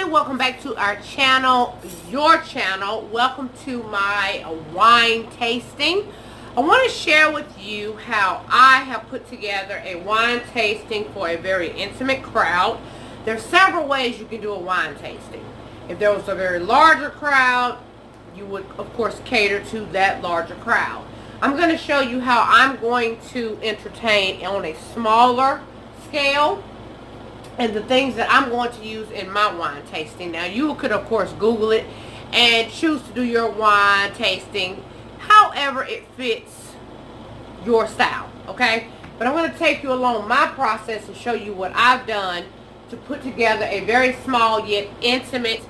welcome back to our channel, your channel. Welcome to my wine tasting. I want to share with you how I have put together a wine tasting for a very intimate crowd. There's several ways you can do a wine tasting. If there was a very larger crowd, you would of course cater to that larger crowd. I'm going to show you how I'm going to entertain on a smaller scale and the things that I'm going to use in my wine tasting. Now, you could, of course, Google it and choose to do your wine tasting however it fits your style, okay? But I'm going to take you along my process and show you what I've done to put together a very small yet intimate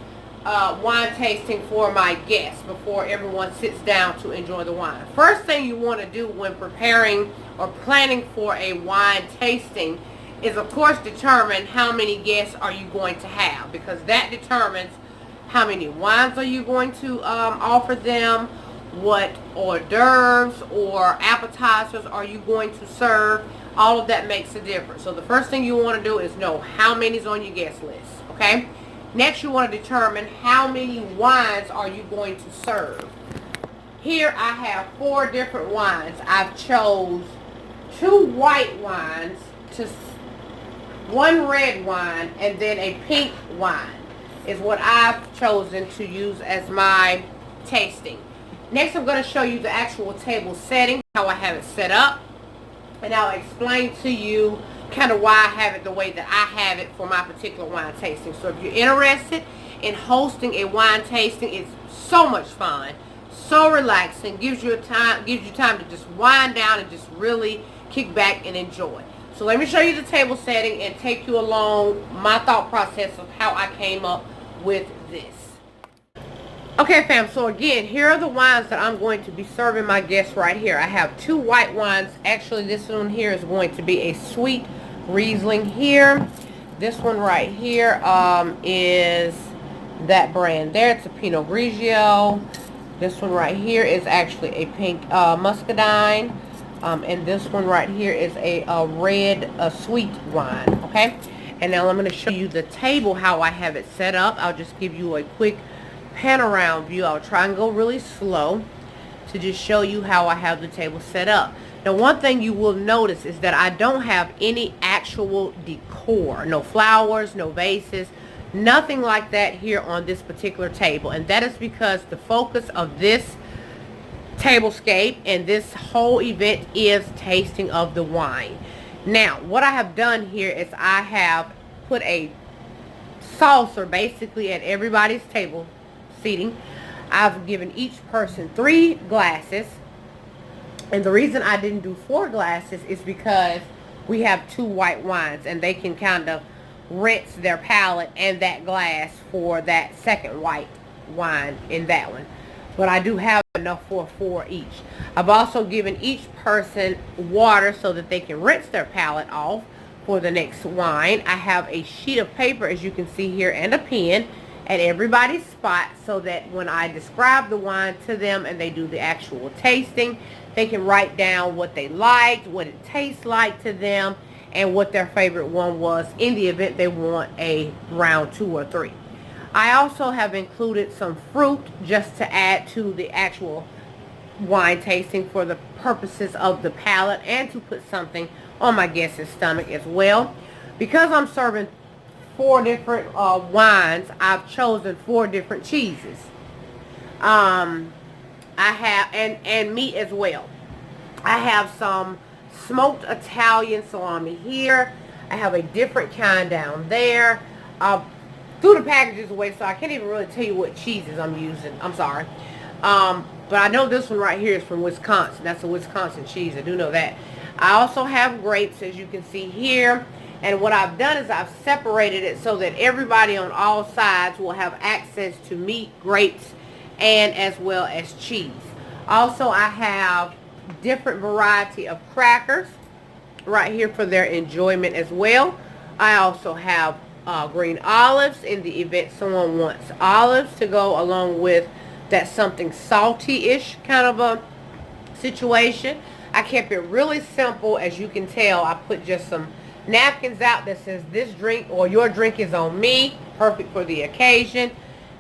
wine tasting for my guests before everyone sits down to enjoy the wine. First thing you want to do when preparing or planning for a wine tasting is of course determine how many guests are you going to have, because that determines how many wines are you going to offer them, what hors d'oeuvres or appetizers are you going to serve. All of that makes a difference. So the first thing you want to do is know how many is on your guest list, okay? Next, you want to determine how many wines are you going to serve. Here I have 4 different wines. I've chose 2 white wines, 1 red wine, and then a pink wine is what I've chosen to use as my tasting. Next, I'm going to show you the actual table setting, how I have it set up, and I'll explain to you kind of why I have it the way that I have it for my particular wine tasting. So if you're interested in hosting a wine tasting, it's so much fun, so relaxing, gives you time to just wind down and just really kick back and enjoy. So let me show you the table setting and take you along my thought process of how I came up with this. Okay, fam, so again, here are the wines that I'm going to be serving my guests right here. I have 2 white wines. Actually, this one here is going to be a sweet Riesling here. This one right here is that brand there. It's a Pinot Grigio. This one right here is actually a pink Muscadine. And this one right here is a red sweet wine, okay? And now I'm going to show you the table, how I have it set up. I'll just give you a quick pan around view. I'll try and go really slow to just show you how I have the table set up. Now, one thing you will notice is that I don't have any actual decor. No flowers, no vases, nothing like that here on this particular table. And that is because the focus of this tablescape and this whole event is tasting of the wine. Now, what I have done here is I have put a saucer basically at everybody's table seating. I've given each person 3 glasses, and the reason I didn't do 4 glasses is because we have 2 white wines and they can kind of rinse their palate and that glass for that second white wine in that one. But I do have enough for 4 each. I've also given each person water so that they can rinse their palate off for the next wine. I have a sheet of paper, as you can see here, and a pen at everybody's spot so that when I describe the wine to them and they do the actual tasting, they can write down what they liked, what it tastes like to them, and what their favorite one was in the event they want a round 2 or 3. I also have included some fruit just to add to the actual wine tasting for the purposes of the palate and to put something on my guest's stomach as well. Because I'm serving 4 different wines, I've chosen 4 different cheeses. I have, and meat as well. I have some smoked Italian salami here. I have a different kind down there. Threw the packages away, so I can't even really tell you what cheeses I'm using. I'm sorry. But I know this one right here is from Wisconsin. That's a Wisconsin cheese. I do know that. I also have grapes, as you can see here. And what I've done is I've separated it so that everybody on all sides will have access to meat, grapes, and as well as cheese. Also, I have different variety of crackers right here for their enjoyment as well. I also have green olives in the event someone wants olives to go along with that something salty-ish kind of a situation. I kept it really simple. As you can tell, I put just some napkins out that says this drink or your drink is on me, perfect for the occasion.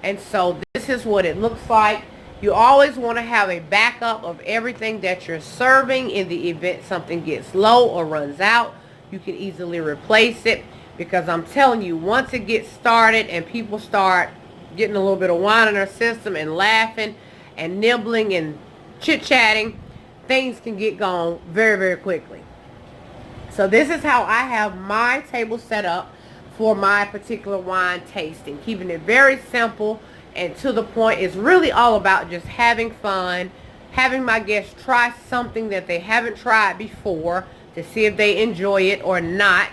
And so this is what it looks like. You always want to have a backup of everything that you're serving in the event something gets low or runs out. You can easily replace it, because I'm telling you, once it gets started and people start getting a little bit of wine in their system and laughing and nibbling and chit-chatting, things can get gone very, very quickly. So this is how I have my table set up for my particular wine tasting. Keeping it very simple and to the point. It's really all about just having fun, having my guests try something that they haven't tried before to see if they enjoy it or not.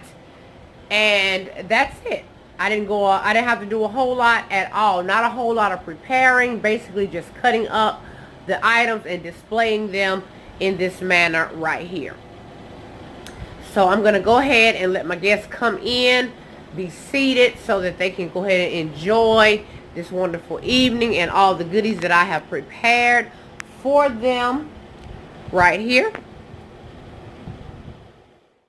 And that's it. I didn't have to do a whole lot at all. Not a whole lot of preparing. Basically just cutting up the items and displaying them in this manner right here. So I'm going to go ahead and let my guests come in, be seated so that they can go ahead and enjoy this wonderful evening and all the goodies that I have prepared for them right here.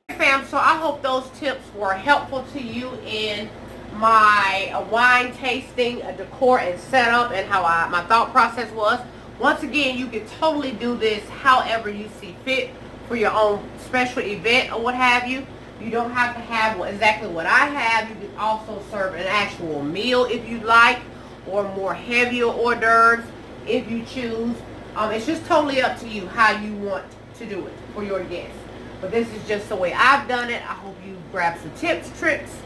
Fam, so I hope those tips were helpful to you in my wine tasting, decor and setup, and how my thought process was. Once again, you can totally do this however you see fit for your own special event or what have you. You don't have to have exactly what I have. You can also serve an actual meal if you like, or more heavier hors d'oeuvres if you choose. It's just totally up to you how you want to do it for your guests. But this is just the way I've done it. I hope you grab some tips, tricks.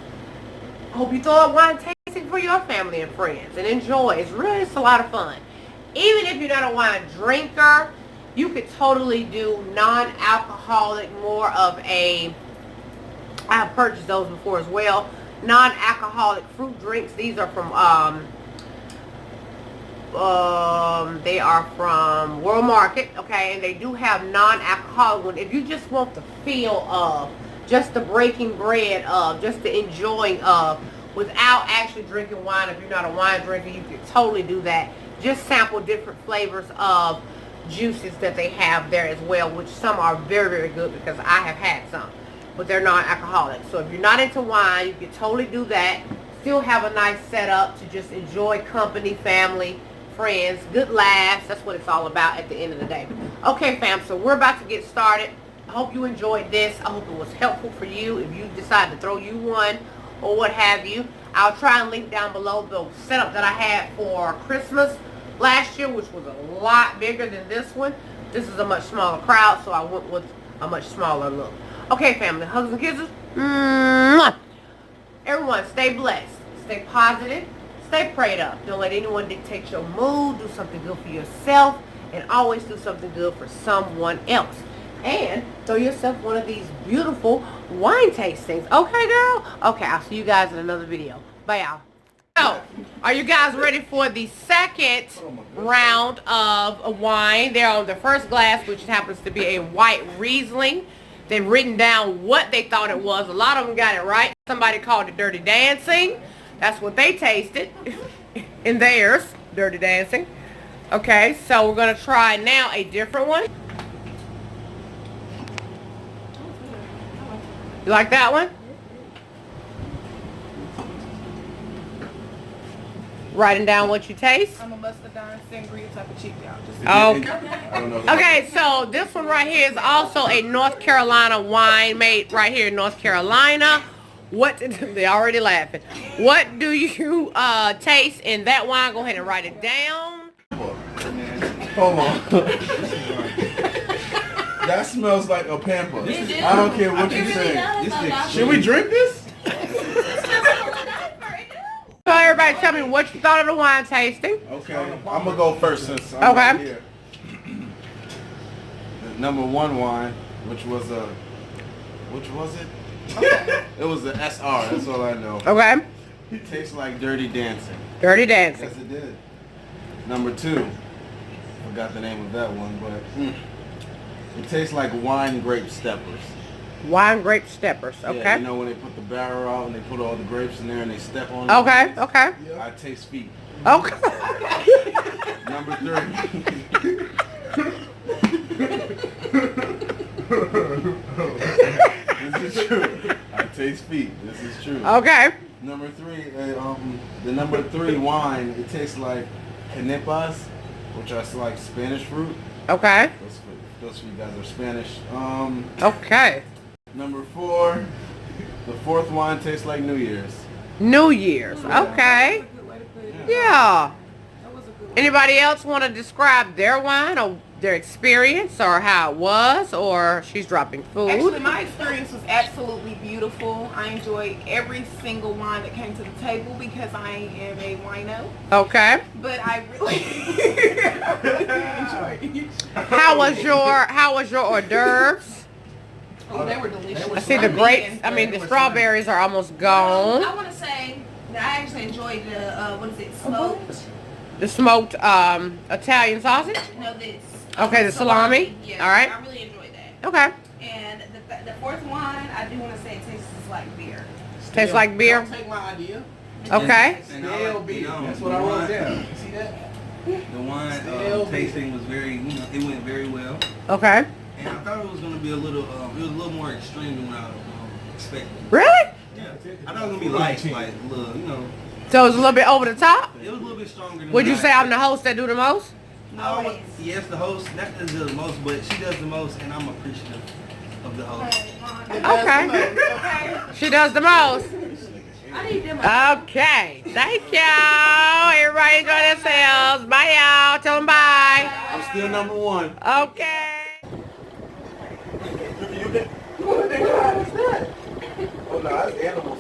I hope you throw up wine tasting for your family and friends and enjoy. It's a lot of fun. Even if you're not a wine drinker, you could totally do non-alcoholic, more of a, I have purchased those before as well, non-alcoholic fruit drinks. These are from they are from World Market, okay, and they do have non-alcoholic one. If you just want the feel of, just the breaking bread of, just the enjoying of, without actually drinking wine, if you're not a wine drinker, you can totally do that. Just sample different flavors of juices that they have there as well, which some are very, very good because I have had some, but they're non-alcoholic. So if you're not into wine, you can totally do that. Still have a nice setup to just enjoy company, family, friends, good laughs. That's what it's all about at the end of the day. Okay, fam, so we're about to get started. I hope you enjoyed this. I hope it was helpful for you if you decide to throw you one or what have you. I'll try and link down below the setup that I had for Christmas last year, which was a lot bigger than this one. This is a much smaller crowd, so I went with a much smaller look. Okay, family, hugs and kisses. Mwah. Everyone, stay blessed, stay positive, stay prayed up. Don't let anyone dictate your mood. Do something good for yourself, and always do something good for someone else. And throw yourself one of these beautiful wine tastings. Okay, girl? Okay, I'll see you guys in another video. Bye, y'all. So, are you guys ready for the second round of wine? They're on the first glass, which happens to be a white Riesling. They've written down what they thought it was. A lot of them got it right. Somebody called it Dirty Dancing. That's what they tasted in theirs, Dirty Dancing. Okay, so we're going to try now a different one. You like that one? Writing down what you taste? I'm a muscadine sangria type of chick, y'all. Oh. Okay, so this one right here is also a North Carolina wine made right here in North Carolina. What, they already laughing. What do you taste in that wine? Go ahead and write it down. Hold on. That smells like a pamper. I don't care what you say. Should we drink this? So everybody tell me what you thought of the wine tasting. Okay, I'm gonna go first since I'm okay. right here. The number one wine, which was it? Okay. It was the SR, that's all I know. Okay. It tastes like Dirty Dancing. Dirty Dancing. Yes, it did. Number two, forgot the name of that one, but it tastes like wine grape steppers. Wine grape steppers, okay. Yeah, you know when they put the barrel out and they put all the grapes in there and they step on it? Okay, okay. I taste feet. Okay. Number three. This is true. I taste feet. This is true. Okay. Number 3, the number 3 wine. It tastes like canipas, which are like Spanish fruit. Okay. Those of you guys are Spanish. Okay. Number 4, the 4th wine tastes like New Year's. New Year's. Okay. That's a good way to put it. Yeah. That was a good one. Anybody else want to describe their wine or their experience or how it was, or she's dropping food? Actually, my experience was absolutely beautiful. I enjoyed every single wine that came to the table because I am a wino. Okay. But I really, enjoyed each. How was your hors d'oeuvres? Oh, they were delicious. I see the grapes. I mean, the strawberries are almost gone. I want to say that I actually enjoyed the what is it, smoked? The smoked Italian sausage. No, this. Okay, the salami. Yeah, All right. I really enjoyed that. Okay. And the fourth wine, I do want to say it tastes like beer. Tastes like beer. Don't take my idea. Okay. Stale beer. That's what I wrote down. You see that? The wine tasting was very, it went very well. Okay. And I thought it was going to be a little, it was a little more extreme than what I expected. Really? Yeah. I thought it was going to be like a little, So it's a little bit over the top? it was a little bit stronger than Would you what say I I'm the host that do the most? No, Always. yes, the host, that does the most, but she does the most, and I'm appreciative of the host. Okay. She does the most. I need them. Okay. Thank y'all. Everybody enjoy themselves. Bye, y'all. Tell them bye. I'm still number 1. Okay. What the God is that? Oh no, that's animals.